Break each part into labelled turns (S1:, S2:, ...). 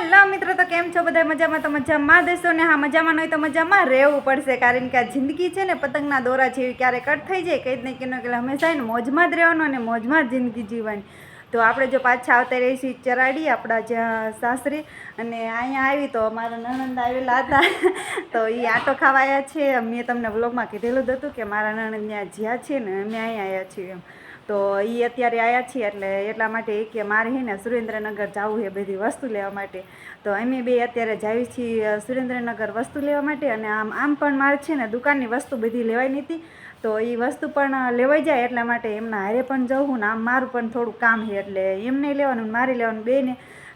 S1: Hello મિત્રો, તો કેમ છો બધા? મજામાં? તો મજામાં દેશો ને. હા, મજામાં નહીં તો મજામાં રહેવું પડશે, કારણ કે આ જિંદગી છે ને પતંગના દોરા જેવી, ક્યારે કટ થઈ જાય કંઈ જ નહીં કે હંમેશા ને મોજમાં જ રહેવાનું અને મોજમાં જ જિંદગી જીવવાની. તો આપણે જો પાછા આવતા રહીએ છીએ ચરાડી આપણા જ્યાં સાસરી, અને અહીંયા આવી તો મારા નણંદ આવેલા હતા તો એ આટો ખાવા આવ્યા છે. મેં તમને વ્લોગમાં કીધેલું જ હતું કે મારા નણંદ ત્યાં જ્યાં છે ને અમે અહીંયા આવ્યા છીએ એમ. તો એ અત્યારે આવ્યા છીએ એટલે એટલા માટે કે મારે છે ને સુરેન્દ્રનગર જવું છે બધી વસ્તુ લેવા માટે. તો અમે બે અત્યારે જાવી છીએ સુરેન્દ્રનગર વસ્તુ લેવા માટે. અને આમ પણ મારે છે ને દુકાનની વસ્તુ બધી લેવાઈ નથી, તો એ વસ્તુ પણ લેવાઈ જાય એટલા માટે એમના હારે પણ જવું ને આમ મારું પણ થોડું કામ છે એટલે એમને લેવાનું મારે લેવાનું બેને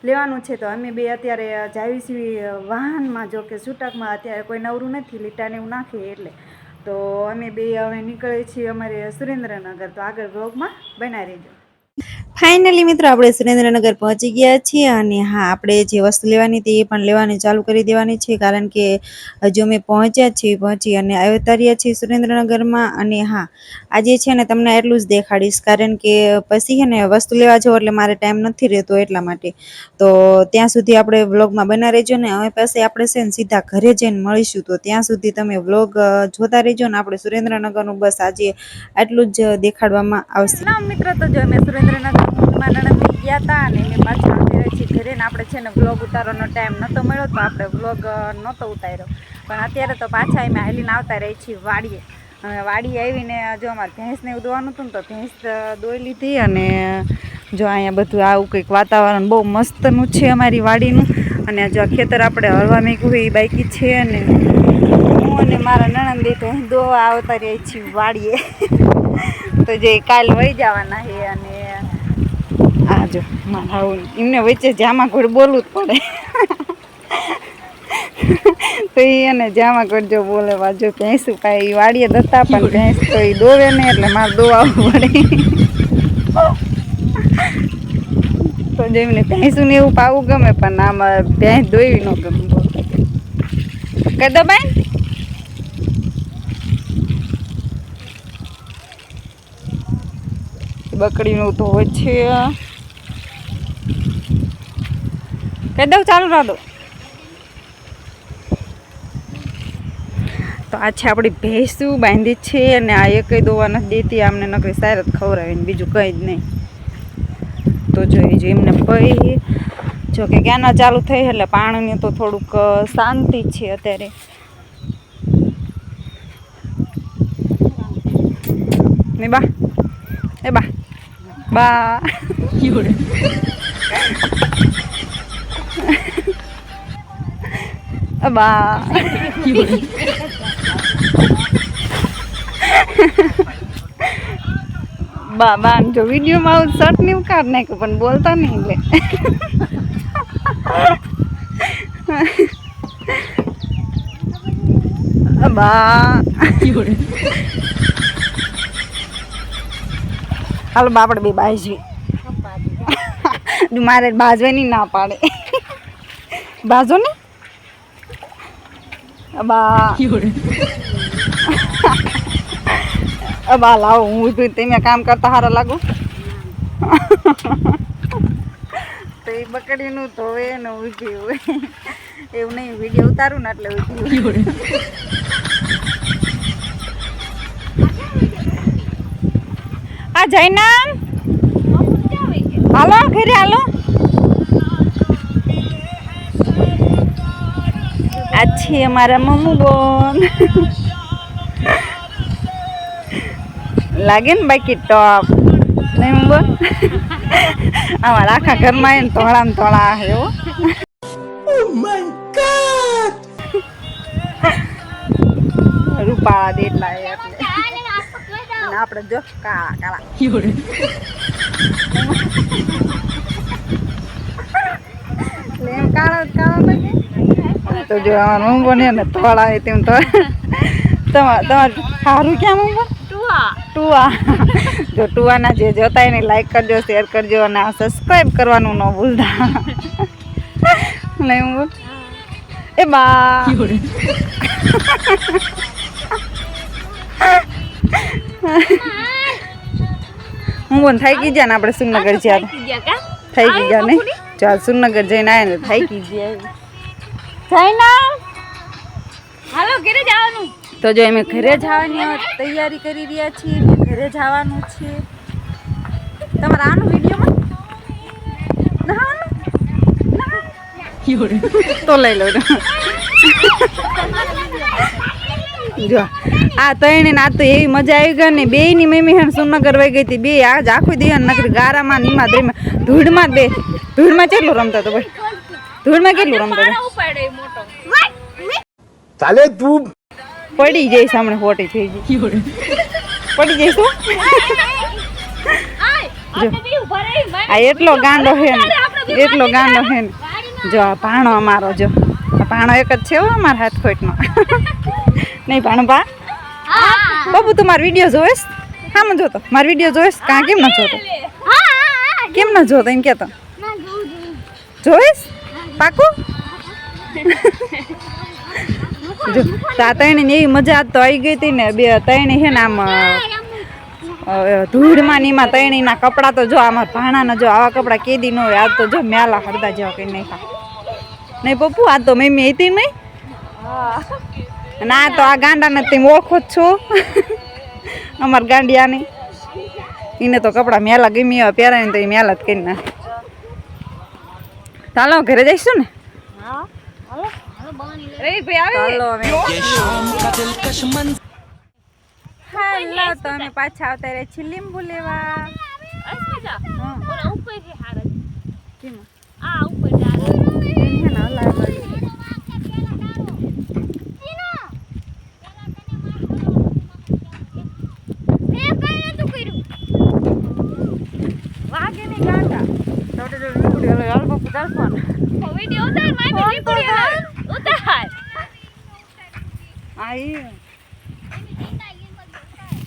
S1: લેવાનું છે. તો અમે બે અત્યારે જાવી છીએ વાહનમાં, જો કે છૂટકમાં અત્યારે કોઈ નવરું નથી, લીટાને એવું નાખીએ એટલે. તો અમે બે હવે નીકળીએ છીએ અમારે સુરેન્દ્રનગર. તો આગળ વ્લોગમાં બનાવી રહેજો. ફાઇનલી મિત્રો આપણે સુરેન્દ્રનગર પહોંચી ગયા છીએ, અને હા આપણે જે વસ્તુ લેવાની હતી એ પણ લેવાની ચાલુ કરી દેવાની છે, કારણ કે હજુ અમે પહોંચી અને અવતર્યા છીએ સુરેન્દ્રનગરમાં. અને હા આજે છે ને તમને એટલું જ દેખાડીશ, કારણ કે પછી છે ને વસ્તુ લેવા જાવ એટલે મારે ટાઈમ નથી રહેતો એટલા માટે. તો ત્યાં સુધી આપણે વ્લોગમાં બના રહેજો ને. હવે પછી આપણે છે ને સીધા ઘરે જઈને મળીશું, તો ત્યાં સુધી તમે વ્લોગ જોતા રહેજો ને. આપણે સુરેન્દ્રનગરનું બસ આજે આટલું જ દેખાડવામાં આવશે. મિત્રો તો જો અમે સુરેન્દ્રનગરમાં નણંદ ગયા હતા અને અમે પાછા આવતી રહી છીએ ઘરે. ને આપણે છે ને વ્લોગ ઉતારવાનો ટાઈમ નહોતો મળ્યો તો આપણે વ્લોગ નહોતો ઉતાર્યો, પણ અત્યારે તો પાછા અમે હાલીને આવતા રહી છીએ વાડીએ. વાડીએ આવીને જો અમારે ભેંસને એવું દોવાનું હતું ને તો ભેંસ દોઈ લીધી. અને જો અહીંયા બધું આવું કંઈક વાતાવરણ બહુ મસ્તનું છે અમારી વાડીનું. અને જો ખેતર આપણે હળવા મેઘું એ બાકી છે. અને હું અને મારા નણંદ ભેંસ દોવા આવતા રહી છીએ વાડીએ. તો જે કાલ વહી જવાના છે. અને આ જો મારા એમને વચ્ચે જામા ઘોડ બોલવું જ પડે તો એને જામા ઘોડ જો બોલે વાજો ભેંસું કાંઈ વાડીએ દત્તા પણ ભેંસ તો એ દોવે નહીં એટલે મારે દોવાવું પડે. તો જો એમને ભેંસું ને એવું પાવું ગમે, પણ આમાં ભેંસ દોવી ન ગમે. કહી દો બેન. બકડીનું તો હોય છે. કહી દઉં ચાલુ રાખ દો. તો આ છે આપણી ભેંસું બાંધી છે, અને આ એકઈ દોવા નથી દેતી આમને, નકરી સાર જ ખવડાવીને બીજું કંઈ જ નહીં. તો જોઈ એમને પહી જો કે ક્યાંના ચાલુ થઈ એટલે પાણીની તો થોડુંક શાંતિ છે અત્યારે. ને બા એ બા બા બા બા બા જો વિડીયોમાં આવું શર્ટ ને એવું કાઢ નાખ્યું પણ બોલતા નહીં એટલે બા હાલો બા આપણે બે બાજવી મારે બાજવાની ના પાડે. બાજો ને બા બા લાવો હું તમે કામ કરતા સારા લાગુ. તો એ બકડીનું ધોવે ને ઊભી હોય એવું નહીં, વિડીયો ઉતારું ને એટલે ઊભી હોય. આ જયનામ હાલો ઘરે હાલો. આ છે અમારા મમ્મુ બોન. લાગે ને બાકી ટોપ નહીં બોલ. અમારા આખા ઘરમાં એને ધોળા ને ધોળા એવો. રૂપાળા દેટલા એટલે આપણે જો કાળા કાળા એમ કાળા કાળા લાગે. તો જો અમારા મમ્મી બને ને થોડા હોય તેમ તો તમારે સારું ક્યાં મમ્મી ટુવા. જો ટુવાના જે જોતા એને લાઈક કરજો, શેર કરજો અને સબસ્ક્રાઈબ કરવાનું ન ભૂલતા. નહીં બોલ એ બા હું બોન થઈ ગઈ જાય ને આપણે સુમનગર જ્યાં થઈ ગઈ ગયા નહીં. જો આ સુરનગર જઈને આયા ને થાકી ગયા જાય
S2: હાલો ઘરે જવાનું.
S1: તો જો અમે ઘરે જવાની તૈયારી કરી રહ્યા છીએ ઘરે જવાનું છે તમારા આનું વિડીયોમાં તો લઈ લો જો આ તઈને આ તો એવી મજા આવી ગઈ ને બે ની મમ્મી હે સુરનગર વહી ગઈ હતી બે આજ આખું દી નકરી ગારામાં નીમાં દ્રીમાં ધૂળમાં બે ધૂળમાં કેટલું રમતા તો ભાઈ ધૂળમાં કેટલું રમતા
S3: ચાલે તું
S1: પડી જઈશ હમણાં ખોટી થઈ ગઈ પડી જઈશું જો આ એટલો ગાંડો હે ને એટલો ગાંડો હે ને જો આ ભાણો અમારો જો આ ભાણો એક જ છે હો અમારા હાથ ખોટનો નહીં ભાણો બા બાબુ તું મારો વિડીયો જોઈશ હા મને જોતો મારો વિડીયો જોઈશ કાં કેમ ન જોતો કેમ ન જોતો એમ કહેતો જોઈશ પાકું જો આ તઈને એવી મજા આજ તો આવી ગઈ હતી ને બે તઈને છે ને આમ ધૂળમાં નીમાં તણીના કપડાં તો જો આમાં ભાણાના જો આવા કપડાં કેદી ન હોય આજ તો જો મેલા હરદા જેવા કંઈ નહીં નહીં પપ્પુ આજ તો મમ્મી હતી નહીં ના તો આ ગાંડાને તમે ઓળખો જ છો અમારા ગાંડિયાને એને તો કપડાં મેલા ગમી હોય પહેરાય ને તો એ મેલા જ કરી નાખે ચાલો ઘરે જઈશું ને હાલો તો અમે પાછા આવતા રહ્યા છીએ લીંબુ લેવા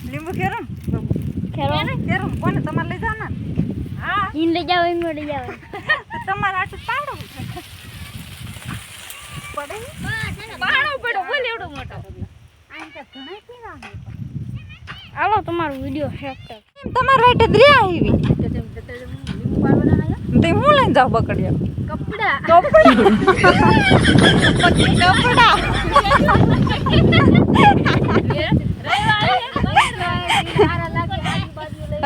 S1: લીંબુ ખેરો ખેરો કોને તમારે લઈ જવાના હા ઈન લઈ જાવ એમ લઈ જાવ તમારે આટલું પાડો પડે પાડો પડો બોલ એવડો મોટો આમ કે ઘણા પીવા આલો તમારો વિડિયો શેર કર તમાર રાઈટ જ રે આવી લીંબુ પાડવાના આયા તે હું લઈને જાવ બકડિયા કપડા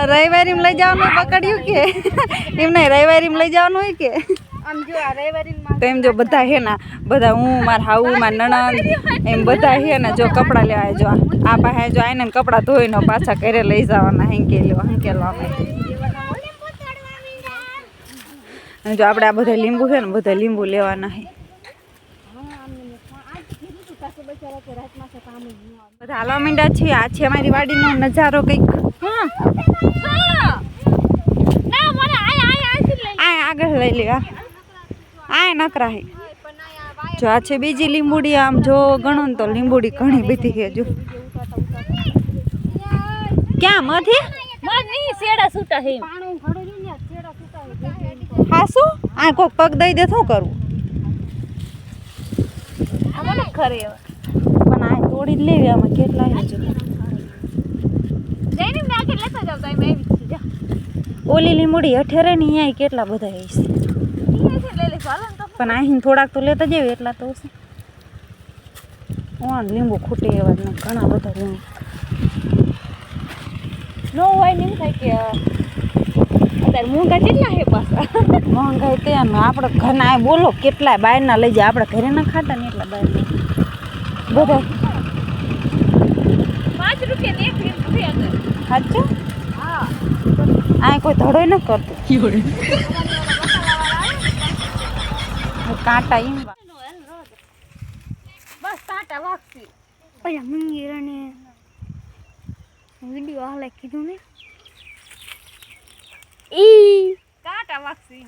S1: રવિવારી લઈ જવાનું પકડ્યું કે એમ નહીં રવિવારી લઈ જવાનું હોય કે આમ જો આ રવિવારી તો એમ જો બધા હે ને બધા હું મારા હાઉ મારા નણંદ એમ બધા હે ને જો કપડાં લેવાય જો આ પાસે જો આઈને કપડાં ધોઈને પાછા ઘરે લઈ જવાના હંકેલવા અમે જો આપણે આ બધા લીંબુ છે ને બધા લીંબુ લેવાના હે બધા હાલવા માંડ્યા છે આ છે અમારી વાડીનો નજારો કંઈક આગળ લઈ લેવા આ નકરા હે જો આ છે બીજી લીંબુડી આમ જો ગણો ને તો લીંબુડી ઘણી બધી છે જો ક્યાં મધી શેડા છૂટા હે હા શું આ કોક પગ દઈ દે શું કરવું ખરે પણ આ તોડી જ લેવી આમાં કેટલા હે જો ઓલી લીંબુડી અઠેરે ને અહીંયા કેટલા બધા હશે પણ અહીં થોડાક તો લેતા જઈએ એટલા તો હશે લીંબુ ખૂટે એવા ઘણા બધા લીંબુ નો હોય ને એમ થાય કે અત્યારે મોંઘા કેટલા હે પાછા મોંઘાઈ તે આપણે ઘરના બોલો કેટલા બહારના લઈ જાય આપણે ઘરે ના ખાતા ને એટલા બહારના બધા 5 રૂપિયા એક લીંબુ છે સાચું હા આ કોઈ ધડોય ન કરતું કાંટા ઈમ બસ કાંટા વાગતી પછી મંગીરાને વિડિયો હાલે કીધું ને ઈ કાંટા વાગતી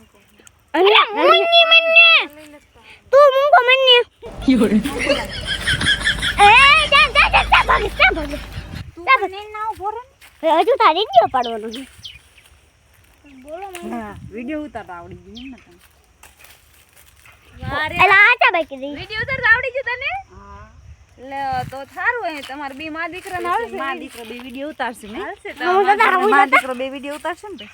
S1: અરે મંગી મને તું મુંગો મને એ જા ભાગ તું મને ના ઉભો હજુ તારી જ પાડવાનો છે બોલો મને હા વિડિયો ઉતારતા આવડી ગયું ને તને વારે એલા આટા બાકી દે વિડિયો ઉતારતા આવડી ગયું તને હા લે તો સારું હે તમાર બે માં દીકરાને આવશે માં દીકરો બે વિડિયો ઉતારશે ને હાલશે તો માં દીકરો બે વિડિયો ઉતારશે ને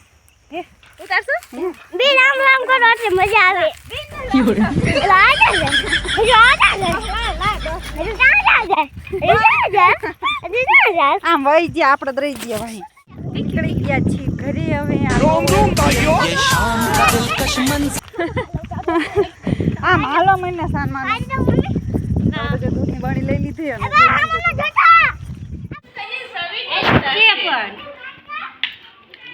S1: હે
S2: ઉતારશું
S3: બે રામ રામ કરો એટલે મજા આવે
S1: આમ વહી ગયા આપણે તો રહી ગયા ભાઈ નીકળી ગયા છીએ ઘરે હવે આમ હાલો મહિને સાનમાં દૂધની બાણી લઈ લીધી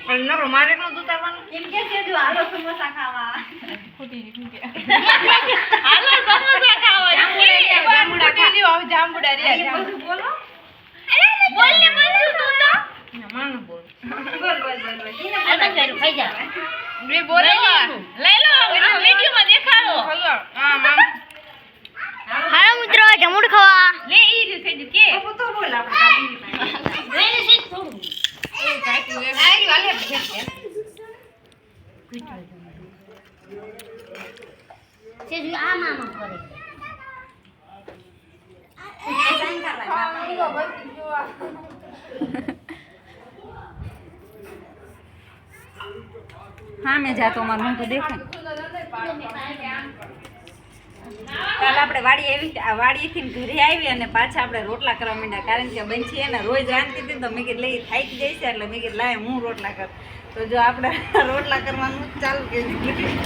S1: અને
S2: મારે નો ઉતારવાનું
S1: એમ કે છે જો હાલો સમોસા ખાવા
S2: હાલો સમોસા ખાવા જાંબુડા જાંબુડા રે
S1: બોલો
S2: બોલ ને બોલ તું તો
S1: માનો બોલ
S2: આ તો ચાલ ખાઈ જા બે બોલો લઈ લો વિડિયો માં દેખાડો હા મામ
S3: હાલો મિત્રો જમુડ ખાવા
S2: લે ઈ રે થઈ કે
S1: તો બોલ આપણે
S2: લઈને શીખ થોડું એ કાઈ લે આઈ વાલે છે
S3: જે આ મામા કરે
S1: હા મેં જાતો મારું મોઢું દેખાય કાલ આપણે વાડીએથી ઘરે આવી અને પાછા આપણે રોટલા કરવા માંડ્યા કારણ કે બંછી એને રોજ રાંધતી હતી તો મેં કીધું લઈ થાકી જાય છે એટલે મેં કીધું લાય હું રોટલા કર તો જો આપણે રોટલા કરવાનું ચાલુ કરી દીધું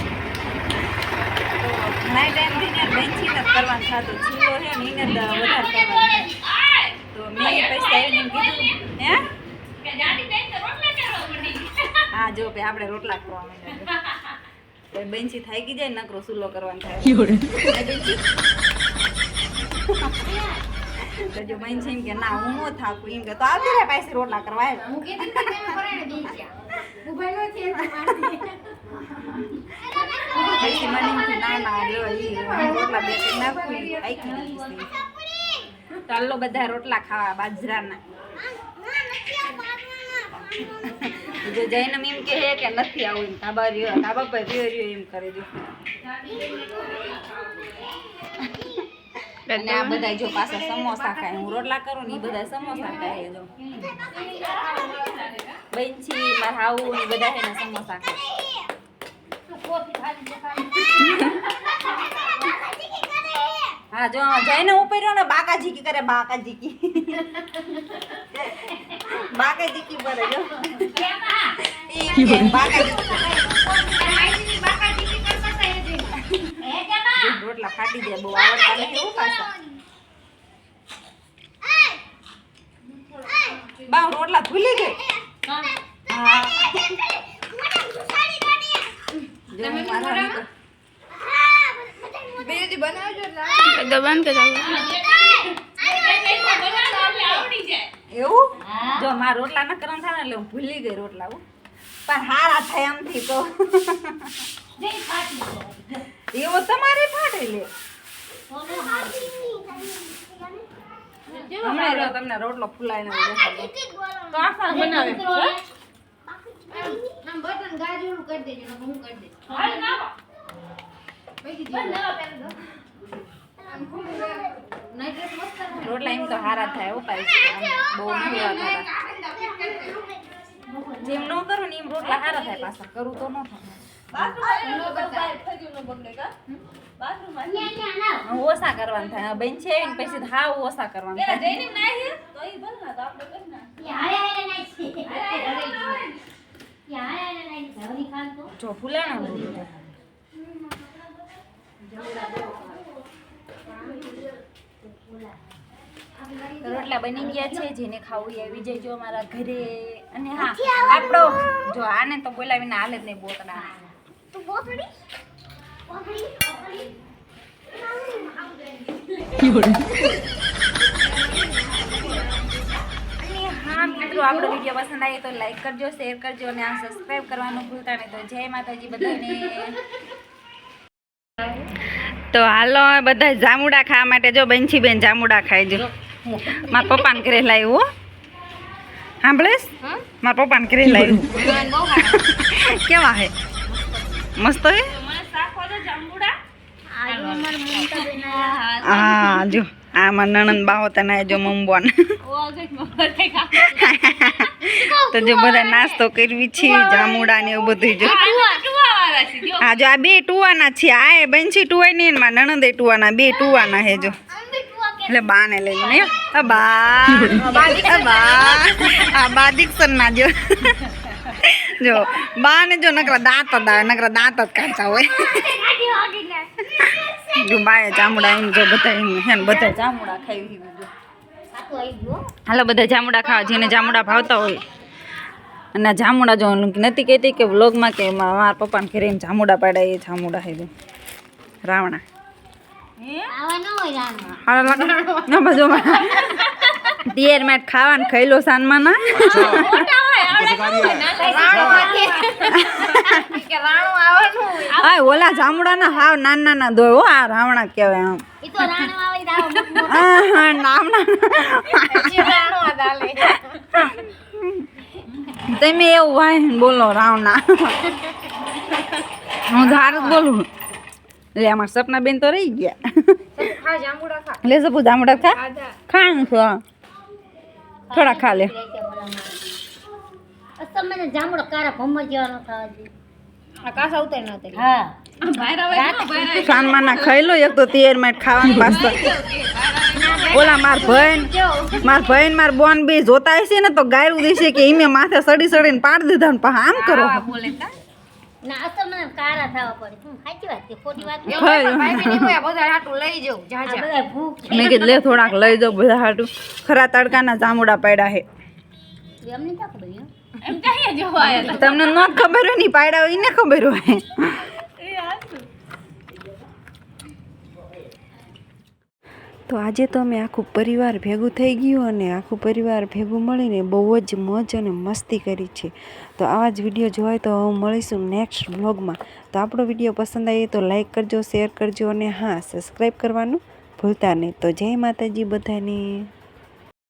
S1: તો ઘણા ટાઈમથી ને બંછી ને કરવાનું થતું છીલો છે ને એને વધારે કરવાનું તો મેં પછી આવીને કીધું હે
S2: કે જાડી દઈ તો રોટલા કરવા મંડી
S1: હા જો ભાઈ આપણે રોટલા કરવા માંડ્યા બેન્ચી થાકી જાય નકરો સુલો કરવાનો થાય તો જો બેન્ચી એમ કે ના હું નો થાકું એમ કે તો આવતી રે પાસે રોટલા કરવા આવ
S3: હું કીધું કે તમે કરે ને બેસ્યા ઉભા નો છે
S1: પછી મને એમ કે ના ના લો ઈ રોટલા બે કરી નાખું થાકી ગઈ ચાલો બધા રોટલા ખાવા બાજરાના જો જઈને એમ કે હે કે નથી આવું એમ ધાબા પર રહ્યો એમ કરે જો અને આ બધા જો પાછા સમોસા ખાય હું રોટલા કરું ને એ બધા સમોસા ખાય જો બેન્ચી મારા હાઉ ને બધા હે ને સમોસા ખાય હા જો જઈને ઉપર રહ્યો ને બાકાજીકી કરે બાકાજીકી બાકાજીકી કરે જો રોટલા ફાટી જાય બહુ આવડતા નથી એવું પાછા બા રોટલા ભૂલી ગઈ હા જો મારા એવું જો મારા રોટલા ન કરવાનું થાય ને એટલે હું ભૂલી ગઈ રોટલા પણ હારા થાય આમથી તો એવો તમારે ફાટે લે હમણાં જો તમને રોટલો ફૂલાઈને
S2: બનાવે
S3: બટન ગાજરું કરી દેજો ને હું કરી દઈશ
S2: હાલ ના
S1: રોટલા એમ તો હારા થાય એવું પાઈ બહુ ફૂલા થાય જેમ ન કરું ને એમ રોટલા હારા થાય પાછા કરું તો ન થાય ઓછા કરવાનું થાય બેન છે ને પછી હાવ ઓછા કરવાનું થાય જો ફૂલાણા રોટલા બની ગયા છે જેને ખાવું એ આવી જજો અમારા ઘરે અને હા આપણો જો આને તો બોલાવીને હાલે જ નહીં બોતડા
S3: તું બોતડી
S1: અને હા મિત્રો આપણો વિડીયો પસંદ આવે તો લાઈક કરજો શેર કરજો અને આ સબસ્ક્રાઈબ કરવાનું ભૂલતા નહીં તો જય માતાજી બધાને તો હાલો બધા જામુડા ખાવા માટે જો બંછી બેન જામુડા ખાઈ જો મારા પપ્પાને ઘરે લાવ્યું સાંભળેશ મારા પપ્પાને ઘરે લાવ્યું કેવા હે મસ્ત હે હા જો આ આમાં નણંદ બાહોતા ના જો મમ્બોન તો જો બધા નાસ્તો કરવી છે જામુડા ને એવું બધું જો હા જો આ બે ટુવાના છે આ એ બંછી ટુવાય નહીં ને મારા નણંદે ટુવાના બે ટુવાના હે જો એટલે બા ને લઈ ને આ બા દીક્ષણ ના જો બા ને જો નકરા દાંત જ કાઢતા હોય જો બાએ જામુડા એમ જો બધા એમ હે ને બધા જામુડા ખાઈ જો હાલો બધા જામુડા ખાવા જેને જામુડા ભાવતા હોય અને જામુડા જો નથી કહેતી કે વ્લોગમાં કે મારા પપ્પાને ઘરે એમ જામુડા પાડ્યા એ જામુડા હે રાવણા હાલો લાગે ના બાજુ તિયર મેટ ખાવાનું ખાઈ લો સાનમાં ના આ ઓલા જામુડા ના હાવ નાના નાના દોય હો આ રાવણા કહેવાય આમ નામ તમે એવું વાય બોલો રાવણા હું ધાર જ બોલું એટલે અમારા સપના બેન તો રહી ગયા લે સપુ જામુડા ખા ખાવાનું છો થોડા ખા લે
S3: મને જામડો કારા ભમર જેવાનો ખાવા હા
S1: સાનમાં ના ખાઈ લો એક તો તેર મિનિટ ખાવાનું પાસ્તા ઓલા માર ભાઈ માર બોન બે જોતા હશે ને તો ગાયરું દેશે કે ઈમે માથે સડી સડીને પાડ દીધા ને આમ કરો
S3: ના અસલ મને કારા થવા પડે હું સાચી વાત છે ખોટી વાત બધા ભૂખ
S1: મેં કીધું લે થોડાક લઈ જાઉં બધા હાટું ખરા તડકાના જામુડા પડ્યા હે
S3: એમને ક્યાં ખબર
S1: તમને ન ખબર હોય ની પાડ્યા હોય એને ખબર હોય તો આજે તો અમે આખું પરિવાર ભેગું થઈ ગયું અને આખું પરિવાર ભેગું મળીને બહુ જ મોજ અને મસ્તી કરી છે તો આવા જ વિડીયો જોવાય તો મળીશું નેક્સ્ટ વ્લોગમાં તો આપણો વિડીયો પસંદ આવે તો લાઈક કરજો શેર કરજો અને હા સબસ્ક્રાઈબ કરવાનું ભૂલતા નહીં તો જય માતાજી બધાને